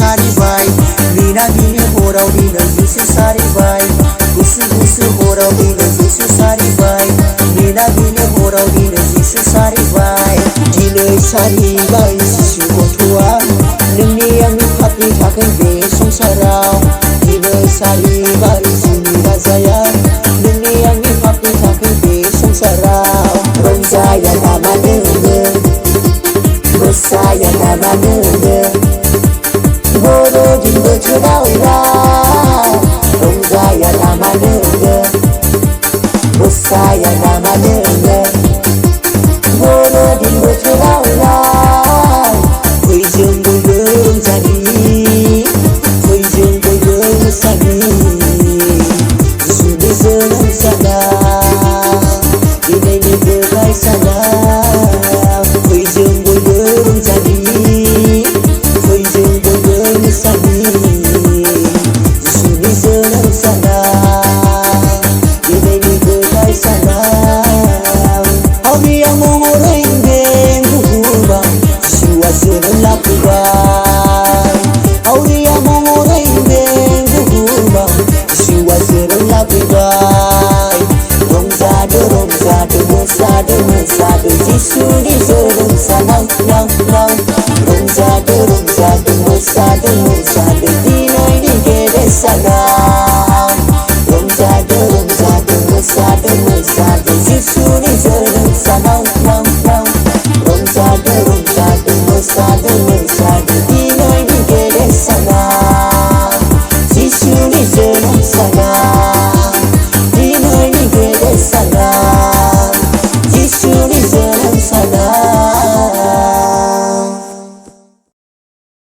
सारिबाय मोनाबिलि हराव दिनै जिसु सारिबाय गुसु गुसु हराव दिनै जिसु सारिबाय मोनाबिलि हराव दिनै जिसु सारिबाय दिनै सारिबाय जिसु गथ'आ नोंनि आंनि पापनि थाखाय बे संसाराव दिनै सारिबाय जोंनि राजाया नोंनि आंनि पापनि थाखाय बे संसाराव रंजाया नामा नोङो मोसाया नामा नोङो बर'दिन बोथोराव रंजाया नामा नोङो मोसाया नामा नोङो बर'दिन बोथोराव फै जों बयबो रंजानि फै जों बयबो मोसानि जिसुनि जोनोम सानाव दिनैनि गोथार सानाव फै जों बयबो रंजानि फै जों बयबो मोसानि जिसुनि जोनोम सानाव दिनैनि गोथार सानाव हावरिया महरै बे बुहुमाव जिसुआ जोनोम लाफैबाय हावरिया महरै बे बुहुमाव जिसुआ जोनोम लाफैबाय रंजादो रंजादो मोसादो मोसादो जिसुनि जोनोम सानाव रंजादो रंजादो मोसादो मोसादो दिनैनि गेदेर सानाव रंजादो रंजादो मोसादो मोसादो जिसुनि जोनोम सानाव रंजादो रंजादो मोसादो मोसादो दिनैनि गेदेर सानाव जिसुनि जोनोम सानाव दिनैनि गेदेर सानाव